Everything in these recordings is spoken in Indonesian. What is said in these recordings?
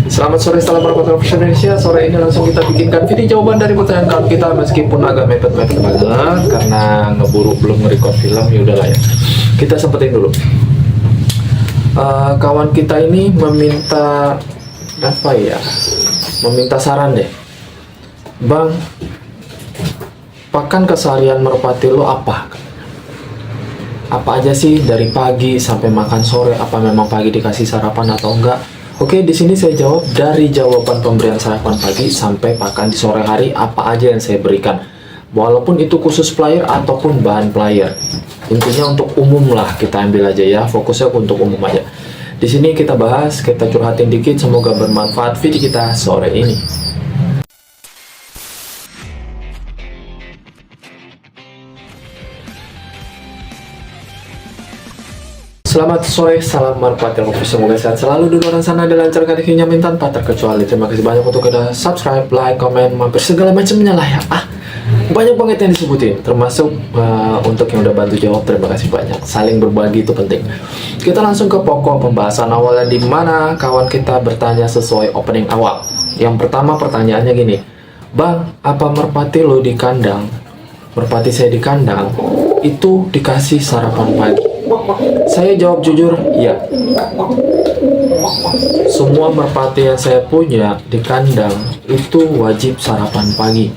Selamat sore, salam warahmatullahi wabarakatuh Indonesia. Sore ini langsung kita bikinkan video jawaban dari pertanyaan kawan kita, meskipun agak mepet-mepet banget karena ngeburu belum nge-record film. Ya udahlah ya, kita sempetin dulu. Kawan kita ini meminta apa ya? Meminta saran deh, Bang. Pakan keseharian merpati lo apa? Apa aja sih dari pagi sampai makan sore? Apa memang pagi dikasih sarapan atau enggak? Oke, di sini saya jawab dari jawaban pemberian sarapan pagi sampai pakan di sore hari apa aja yang saya berikan. Walaupun itu khusus player ataupun bahan player. Intinya untuk umum lah, kita ambil aja ya, fokusnya untuk umum aja. Di sini kita bahas, kita curhatin dikit, semoga bermanfaat video kita sore ini. Selamat sore, salam merpati, semoga sehat selalu di luar sana dan lancarkan rezekinya tanpa terkecuali. Terima kasih banyak untuk udah subscribe, like, komen, mampir segala macamnya lah ya. Banyak banget yang disebutin, termasuk untuk yang udah bantu jawab, terima kasih banyak. Saling berbagi itu penting. Kita langsung ke pokok pembahasan awalnya, di mana kawan kita bertanya sesuai opening awal. Yang pertama pertanyaannya gini, Bang, apa merpati lo di kandang? Merpati saya di kandang itu dikasih sarapan pagi. Saya jawab jujur, iya. Semua merpati yang saya punya di kandang itu wajib sarapan pagi.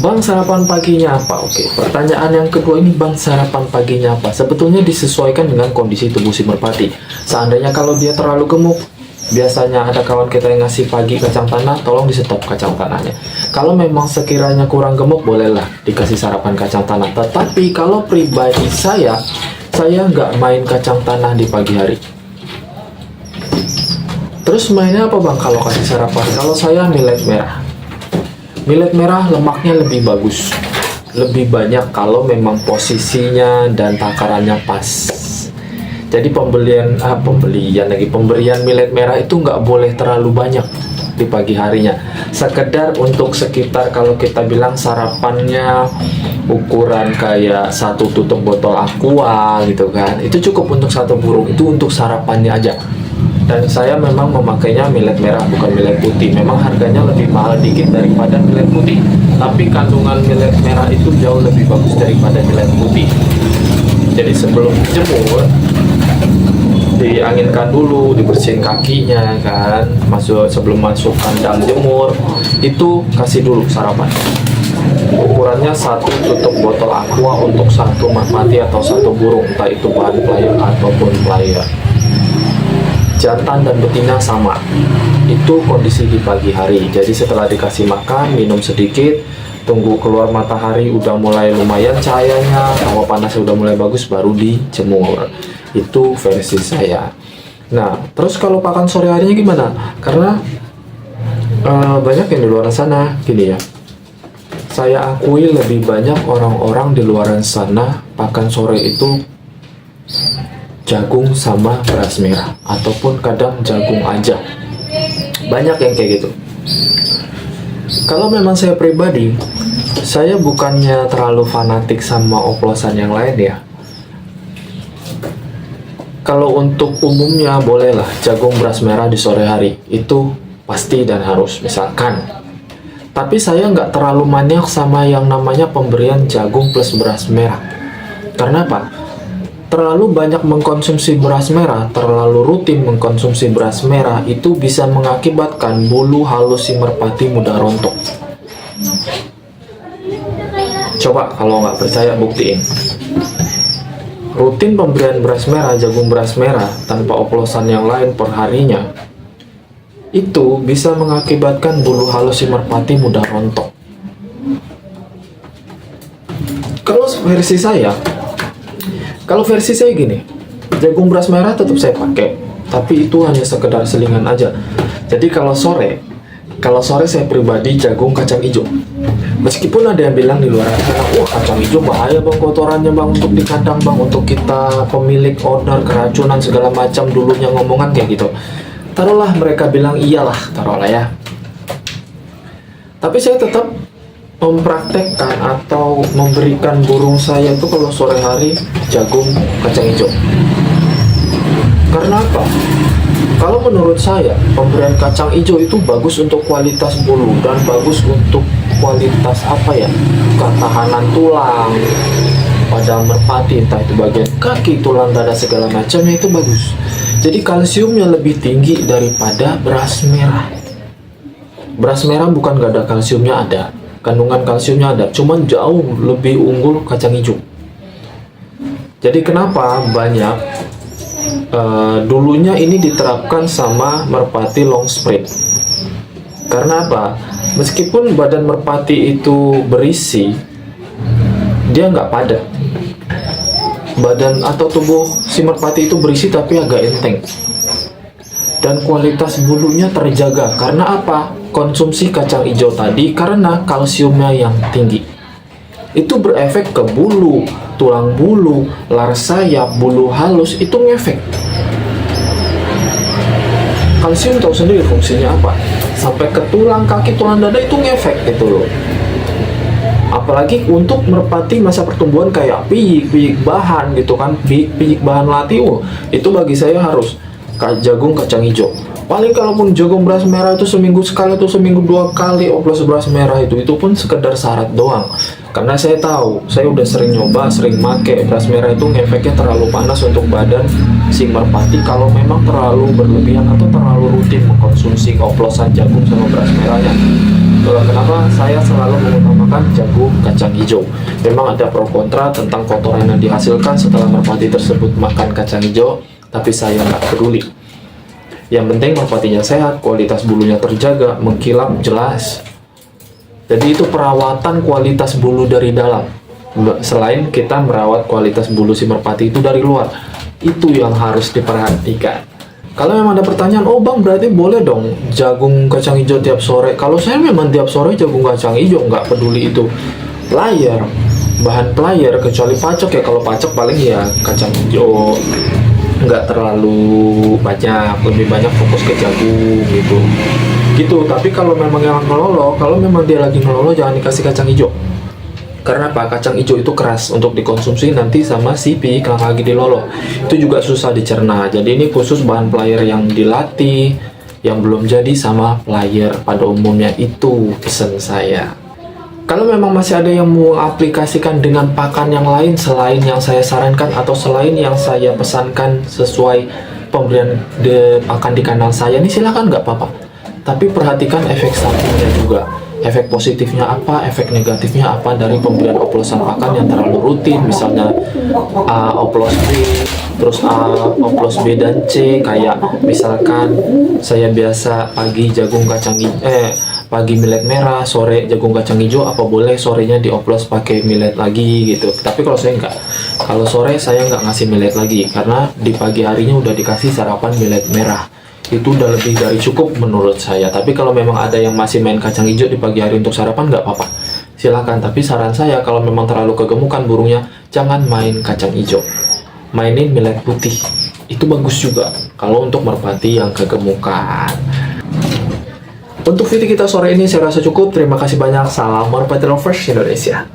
Bang, sarapan paginya apa? Oke, pertanyaan yang kedua ini, Bang, sarapan paginya apa? Sebetulnya disesuaikan dengan kondisi tubuh si merpati. Seandainya kalau dia terlalu gemuk, biasanya ada kawan kita yang ngasih pagi kacang tanah, tolong di stop kacang tanahnya. Kalau memang sekiranya kurang gemuk, bolehlah dikasih sarapan kacang tanah. Tetapi kalau pribadi saya nggak main kacang tanah di pagi hari. Terus mainnya apa, Bang, kalau kasih sarapan? Kalau saya millet merah. Millet merah lemaknya lebih bagus, lebih banyak kalau memang posisinya dan takarannya pas. Jadi pemberian millet merah itu nggak boleh terlalu banyak di pagi harinya. Sekedar untuk sekitar, kalau kita bilang sarapannya ukuran kayak satu tutup botol aqua gitu kan, itu cukup untuk satu burung, itu untuk sarapannya aja. Dan saya memang memakainya millet merah, bukan millet putih. Memang harganya lebih mahal dikit daripada millet putih, tapi kandungan millet merah itu jauh lebih bagus daripada millet putih. Jadi sebelum jemur, dianginkan dulu, dibersihin kakinya kan, sebelum masuk kandang jemur itu kasih dulu sarapan. Ukurannya satu tutup botol aqua untuk satu merpati atau satu burung, entah itu bahan player ataupun player. Jantan dan betina sama, itu kondisi di pagi hari. Jadi setelah dikasih makan, minum sedikit, tunggu keluar matahari udah mulai lumayan cahayanya, hawa panasnya udah mulai bagus, baru dijemur. Itu versi saya. Nah, terus kalau pakan sore harinya gimana? Karena banyak yang di luar sana gini ya, saya akui lebih banyak orang-orang di luar sana pakan sore itu jagung sama beras merah, ataupun kadang jagung aja. Banyak yang kayak gitu. Kalau memang saya pribadi, saya bukannya terlalu fanatik sama oplosan yang lain ya. Kalau untuk umumnya bolehlah jagung beras merah di sore hari, itu pasti dan harus misalkan. Tapi saya nggak terlalu maniak sama yang namanya pemberian jagung plus beras merah. Karena apa? Terlalu banyak mengkonsumsi beras merah, terlalu rutin mengkonsumsi beras merah, itu bisa mengakibatkan bulu halus si merpati mudah rontok. Coba kalau nggak percaya, buktiin. Rutin pemberian beras merah, jagung beras merah, tanpa oplosan yang lain per harinya, itu bisa mengakibatkan bulu halus si merpati mudah rontok. Kalau versi saya gini, jagung beras merah tetap saya pakai, tapi itu hanya sekedar selingan aja. Jadi kalau sore saya pribadi jagung kacang hijau. Meskipun ada yang bilang di luar sana, wah kacang hijau bahaya, Bang, kotorannya, Bang, untuk di kandang, Bang, untuk kita pemilik owner keracunan segala macam, dulunya ngomongan kayak gitu. Taruhlah mereka bilang iyalah, taruhlah ya. Tapi saya tetap mempraktekkan atau memberikan burung saya itu kalau sore hari jagung kacang hijau. Karena apa? Kalau menurut saya, pemberian kacang hijau itu bagus untuk kualitas bulu dan bagus untuk kualitas ketahanan tulang pada merpati, entah itu bagian kaki, tulang, dada, segala macamnya itu bagus. Jadi kalsiumnya lebih tinggi daripada beras merah. Beras merah bukan gak ada kalsiumnya, ada. Kandungan kalsiumnya ada, cuman jauh lebih unggul kacang hijau. Jadi kenapa banyak dulunya ini diterapkan sama merpati long spread? Karena apa? Meskipun badan merpati itu berisi, dia nggak padat. Badan atau tubuh si merpati itu berisi tapi agak enteng. Dan kualitas bulunya terjaga. Karena apa? Konsumsi kacang hijau tadi karena kalsiumnya yang tinggi. Itu berefek ke bulu, tulang bulu, laras sayap, bulu halus, itu ngefek. Kalsium tahu sendiri fungsinya apa. Sampai ke tulang kaki, tulang dada itu ngefek gitu loh. Apalagi untuk merpati masa pertumbuhan kayak piyik bahan gitu kan, piyik bahan melati, itu bagi saya harus jagung kacang hijau. Paling kalaupun jagung beras merah itu seminggu sekali atau seminggu 2 kali oplos beras merah itu pun sekedar syarat doang. Karena saya tahu, saya udah sering nyoba, sering make beras merah itu ngefeknya terlalu panas untuk badan si merpati kalau memang terlalu berlebihan atau terlalu rutin mengkonsumsi oplosan jagung sama beras merahnya. Kenapa saya selalu mengutamakan jagung kacang hijau? Memang ada pro kontra tentang kotoran yang dihasilkan setelah merpati tersebut makan kacang hijau, tapi saya nggak peduli. Yang penting merpatinya sehat, kualitas bulunya terjaga, mengkilap jelas. Jadi itu perawatan kualitas bulu dari dalam. Selain kita merawat kualitas bulu si merpati itu dari luar, itu yang harus diperhatikan. Kalau memang ada pertanyaan, oh bang berarti boleh dong jagung kacang hijau tiap sore. Kalau saya memang tiap sore jagung kacang hijau, nggak peduli itu player, bahan player, kecuali pacok ya. Kalau pacok paling ya kacang hijau, nggak terlalu banyak, lebih banyak fokus ke jagung gitu. Tapi kalau memang yang ngelolo, kalau memang dia lagi ngelolo, jangan dikasih kacang hijau. Karena apa? Kacang hijau itu keras untuk dikonsumsi nanti sama si piyik yang lagi dilolo. Itu juga susah dicerna. Jadi ini khusus bahan player yang dilatih, yang belum jadi sama player pada umumnya, itu pesan saya. Kalau memang masih ada yang mau aplikasikan dengan pakan yang lain selain yang saya sarankan atau selain yang saya pesankan sesuai pemberian pakan di kanal saya, ini silahkan nggak apa-apa. Tapi perhatikan efek sampingnya juga. Efek positifnya apa, efek negatifnya apa dari pemberian oplosan pakan yang terlalu rutin, misalnya oplos B, terus oplos B dan C, kayak misalkan saya biasa pagi jagung kacang pagi millet merah, sore jagung kacang hijau, apa boleh sorenya dioplos pakai millet lagi gitu. Tapi kalau saya enggak, kalau sore saya nggak ngasih millet lagi karena di pagi harinya udah dikasih sarapan millet merah. Itu udah lebih dari cukup menurut saya. Tapi kalau memang ada yang masih main kacang hijau di pagi hari untuk sarapan, nggak apa-apa, silakan. Tapi saran saya kalau memang terlalu kegemukan burungnya, jangan main kacang hijau, mainin millet putih, itu bagus juga kalau untuk merpati yang kegemukan. Untuk video kita sore ini saya rasa cukup. Terima kasih banyak. Salam merpati lovers Indonesia.